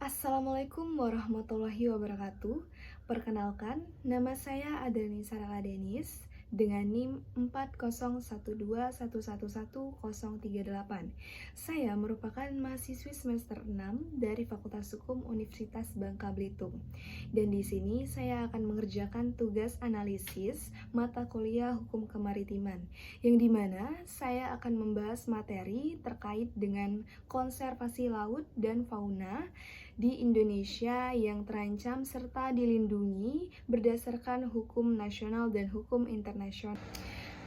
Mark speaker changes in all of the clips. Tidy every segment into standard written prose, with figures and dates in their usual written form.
Speaker 1: Assalamualaikum warahmatullahi wabarakatuh. Perkenalkan, nama saya Adani Sarala Denis dengan NIM 4012111038. Saya merupakan mahasiswi semester 6 dari Fakultas Hukum Universitas Bangka Belitung. Dan di sini saya akan mengerjakan tugas analisis mata kuliah Hukum Kemaritiman, yang dimana saya akan membahas materi terkait dengan konservasi laut dan fauna di Indonesia yang terancam serta dilindungi berdasarkan hukum nasional dan hukum internasional.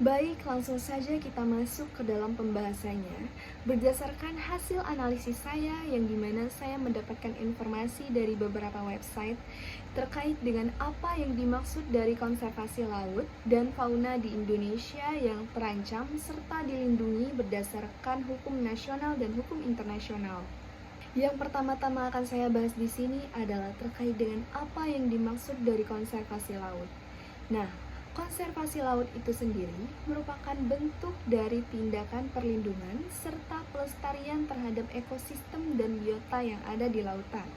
Speaker 1: Baik, langsung saja kita masuk ke dalam pembahasannya. Berdasarkan hasil analisis saya yang dimana saya mendapatkan informasi dari beberapa website terkait dengan apa yang dimaksud dari konservasi laut dan fauna di Indonesia yang terancam serta dilindungi berdasarkan hukum nasional dan hukum internasional. Yang pertama-tama akan saya bahas di sini adalah terkait dengan apa yang dimaksud dari konservasi laut. Nah, konservasi laut itu sendiri merupakan bentuk dari tindakan perlindungan serta pelestarian terhadap ekosistem dan biota yang ada di lautan.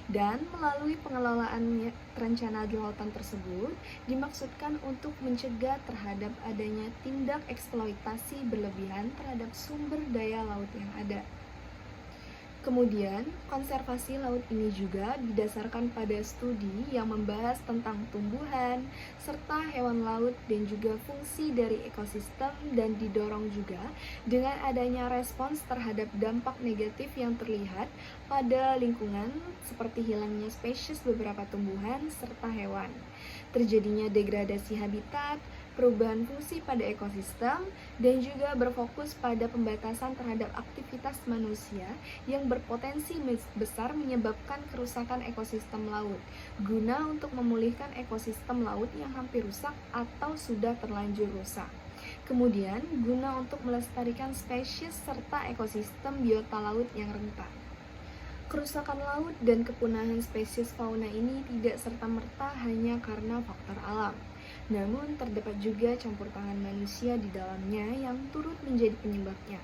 Speaker 1: Dan melalui pengelolaan terencana di lautan tersebut dimaksudkan untuk mencegah terhadap adanya tindak eksploitasi berlebihan terhadap sumber daya laut yang ada. Kemudian, konservasi laut ini juga didasarkan pada studi yang membahas tentang tumbuhan, serta hewan laut dan juga fungsi dari ekosistem dan didorong juga dengan adanya respons terhadap dampak negatif yang terlihat pada lingkungan seperti hilangnya spesies beberapa tumbuhan serta hewan, terjadinya degradasi habitat, perubahan fungsi pada ekosistem, dan juga berfokus pada pembatasan terhadap aktivitas manusia yang berpotensi besar menyebabkan kerusakan ekosistem laut, guna untuk memulihkan ekosistem laut yang hampir rusak atau sudah terlanjur rusak. Kemudian, guna untuk melestarikan spesies serta ekosistem biota laut yang rentan. Kerusakan laut dan kepunahan spesies fauna ini tidak serta-merta hanya karena faktor alam. Namun, terdapat juga campur tangan manusia di dalamnya yang turut menjadi penyebabnya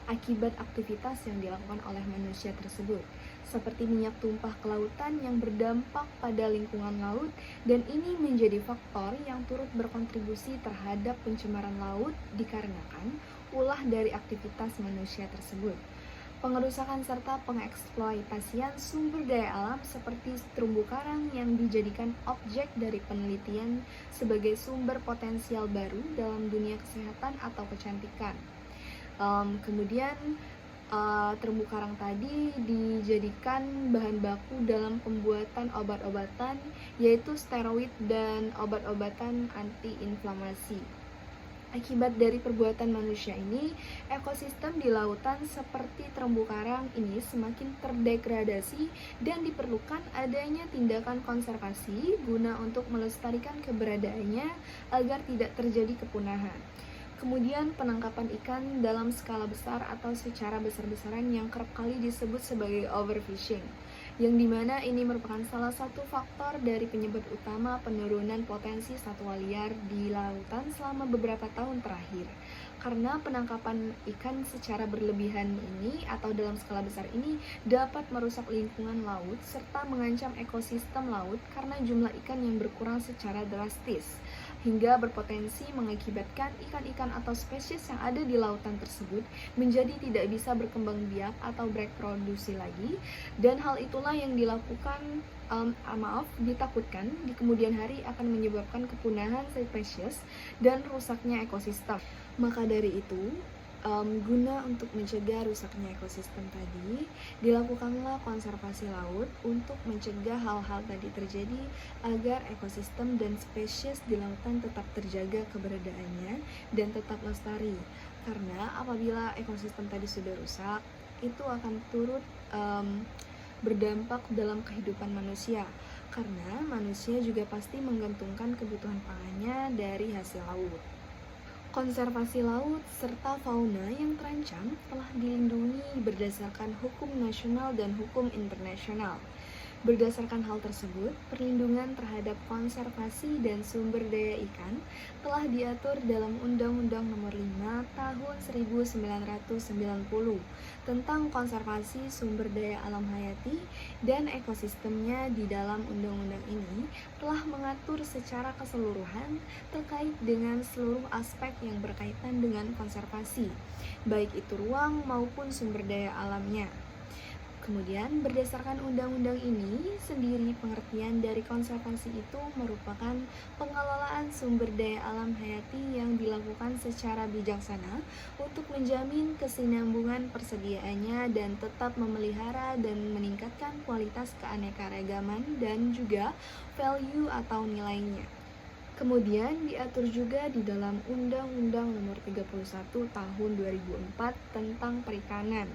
Speaker 1: akibat aktivitas yang dilakukan oleh manusia tersebut, seperti minyak tumpah ke lautan yang berdampak pada lingkungan laut, dan ini menjadi faktor yang turut berkontribusi terhadap pencemaran laut dikarenakan ulah dari aktivitas manusia tersebut. Pengerusakan serta pengeksploitasian sumber daya alam seperti terumbu karang yang dijadikan objek dari penelitian sebagai sumber potensial baru dalam dunia kesehatan atau kecantikan. Kemudian terumbu karang tadi dijadikan bahan baku dalam pembuatan obat-obatan, yaitu steroid dan obat-obatan antiinflamasi. Akibat dari perbuatan manusia ini, ekosistem di lautan seperti terumbu karang ini semakin terdegradasi dan diperlukan adanya tindakan konservasi guna untuk melestarikan keberadaannya agar tidak terjadi kepunahan. Kemudian penangkapan ikan dalam skala besar atau secara besar-besaran yang kerap kali disebut sebagai overfishing, yang dimana ini merupakan salah satu faktor dari penyebab utama penurunan potensi satwa liar di lautan selama beberapa tahun terakhir. Karena penangkapan ikan secara berlebihan ini atau dalam skala besar ini dapat merusak lingkungan laut serta mengancam ekosistem laut karena jumlah ikan yang berkurang secara drastis, hingga berpotensi mengakibatkan ikan-ikan atau spesies yang ada di lautan tersebut menjadi tidak bisa berkembang biak atau bereproduksi lagi, dan hal itulah yang ditakutkan di kemudian hari akan menyebabkan kepunahan spesies dan rusaknya ekosistem. Maka dari itu, guna untuk mencegah rusaknya ekosistem tadi, dilakukanlah konservasi laut untuk mencegah hal-hal tadi terjadi agar ekosistem dan spesies di lautan tetap terjaga keberadaannya dan tetap lestari. Karena apabila ekosistem tadi sudah rusak, itu akan turut berdampak dalam kehidupan manusia, karena manusia juga pasti menggantungkan kebutuhan pangannya dari hasil laut. Konservasi laut serta fauna yang terancam telah dilindungi berdasarkan hukum nasional dan hukum internasional. Berdasarkan hal tersebut, perlindungan terhadap konservasi dan sumber daya ikan telah diatur dalam Undang-Undang Nomor 5 Tahun 1990 tentang konservasi sumber daya alam hayati dan ekosistemnya. Di dalam undang-undang ini telah mengatur secara keseluruhan terkait dengan seluruh aspek yang berkaitan dengan konservasi, baik itu ruang maupun sumber daya alamnya. Kemudian, berdasarkan undang-undang ini sendiri, pengertian dari konservasi itu merupakan pengelolaan sumber daya alam hayati yang dilakukan secara bijaksana untuk menjamin kesinambungan persediaannya dan tetap memelihara dan meningkatkan kualitas keanekaragaman dan juga value atau nilainya. Kemudian diatur juga di dalam Undang-Undang Nomor 31 Tahun 2004 tentang Perikanan,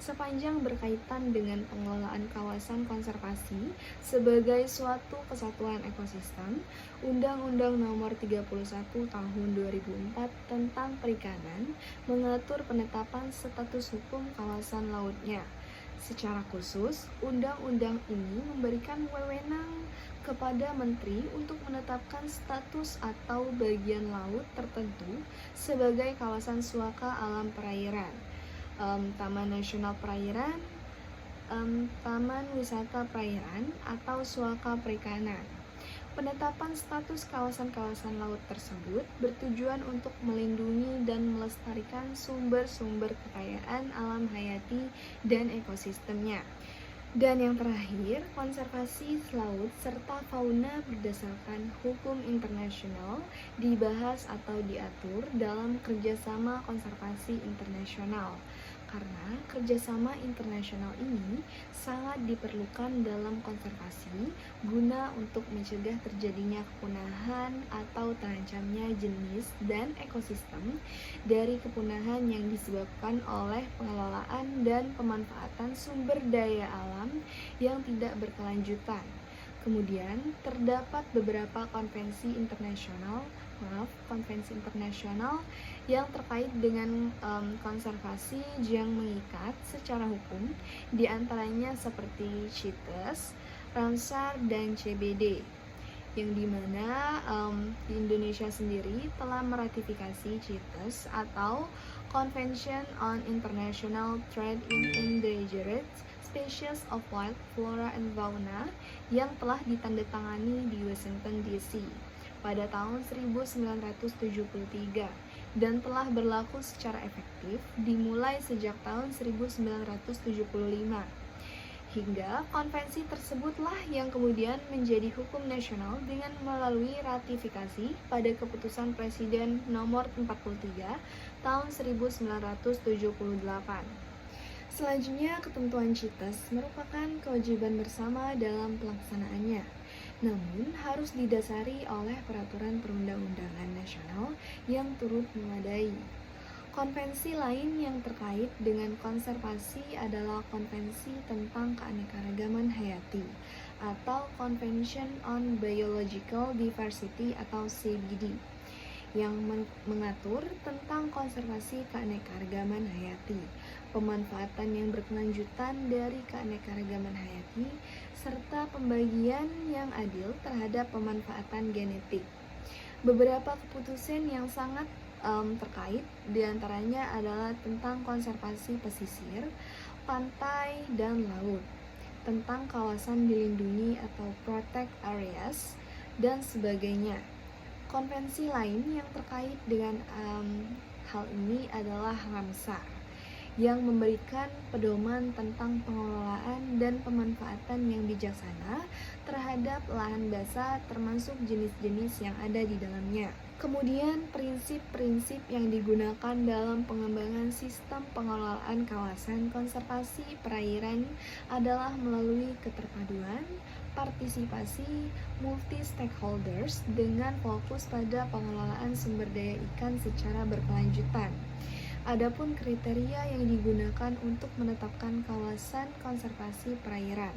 Speaker 1: sepanjang berkaitan dengan pengelolaan kawasan konservasi sebagai suatu kesatuan ekosistem. Undang-Undang Nomor 31 Tahun 2004 tentang Perikanan mengatur penetapan status hukum kawasan lautnya. Secara khusus, undang-undang ini memberikan wewenang kepada Menteri untuk menetapkan status atau bagian laut tertentu sebagai kawasan suaka alam perairan, Taman Nasional Perairan, Taman Wisata Perairan, atau suaka perikanan. Penetapan status kawasan-kawasan laut tersebut bertujuan untuk melindungi dan melestarikan sumber-sumber kekayaan alam hayati dan ekosistemnya. Dan yang terakhir, konservasi laut serta fauna berdasarkan hukum internasional dibahas atau diatur dalam kerjasama konservasi internasional. Karena kerjasama internasional ini sangat diperlukan dalam konservasi guna untuk mencegah terjadinya kepunahan atau terancamnya jenis dan ekosistem dari kepunahan yang disebabkan oleh pengelolaan dan pemanfaatan sumber daya alam yang tidak berkelanjutan. Kemudian terdapat beberapa konvensi internasional yang terkait dengan konservasi yang mengikat secara hukum, diantaranya seperti CITES, Ramsar, dan CBD, yang dimana di Indonesia sendiri telah meratifikasi CITES atau Convention on International Trade in Endangered Species of Wild Flora and Fauna yang telah ditandatangani di Washington DC pada tahun 1973 dan telah berlaku secara efektif dimulai sejak tahun 1975. Hingga konvensi tersebutlah yang kemudian menjadi hukum nasional dengan melalui ratifikasi pada keputusan Presiden nomor 43 tahun 1978. Selanjutnya, ketentuan CITES merupakan kewajiban bersama dalam pelaksanaannya, namun harus didasari oleh peraturan perundang-undangan nasional yang turut memadai. Konvensi lain yang terkait dengan konservasi adalah Konvensi tentang Keanekaragaman Hayati atau Convention on Biological Diversity atau CBD yang mengatur tentang konservasi keanekaragaman hayati, pemanfaatan yang berkelanjutan dari keanekaragaman hayati, serta pembagian yang adil terhadap pemanfaatan genetik. Beberapa keputusan yang sangat terkait diantaranya adalah tentang konservasi pesisir, pantai, dan laut, tentang kawasan dilindungi atau protect areas, dan sebagainya. Konvensi lain yang terkait dengan hal ini adalah Ramsar, yang memberikan pedoman tentang pengelolaan dan pemanfaatan yang bijaksana terhadap lahan basah termasuk jenis-jenis yang ada di dalamnya. Kemudian prinsip-prinsip yang digunakan dalam pengembangan sistem pengelolaan kawasan konservasi perairan adalah melalui keterpaduan, partisipasi multi-stakeholders dengan fokus pada pengelolaan sumber daya ikan secara berkelanjutan. Adapun kriteria yang digunakan untuk menetapkan kawasan konservasi perairan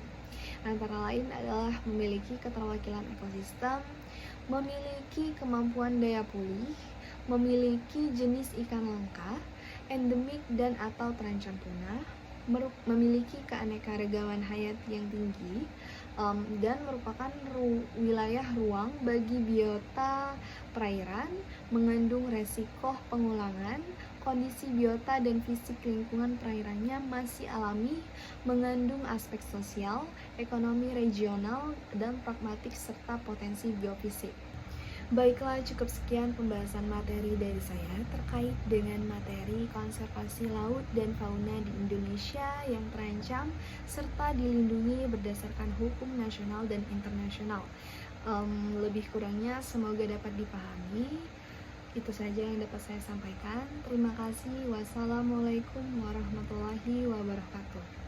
Speaker 1: antara lain adalah memiliki keterwakilan ekosistem, memiliki kemampuan daya pulih, memiliki jenis ikan langka, endemik dan atau terancam punah, memiliki keanekaragaman hayati yang tinggi, dan merupakan wilayah ruang bagi biota perairan, mengandung resiko pengulangan. Kondisi biota dan fisik lingkungan perairannya masih alami, mengandung aspek sosial, ekonomi regional, dan pragmatik serta potensi geofisik. Baiklah, cukup sekian pembahasan materi dari saya terkait dengan materi konservasi laut dan fauna di Indonesia yang terancam serta dilindungi berdasarkan hukum nasional dan internasional. Lebih kurangnya semoga dapat dipahami. Itu saja yang dapat saya sampaikan. Terima kasih. Wassalamualaikum warahmatullahi wabarakatuh.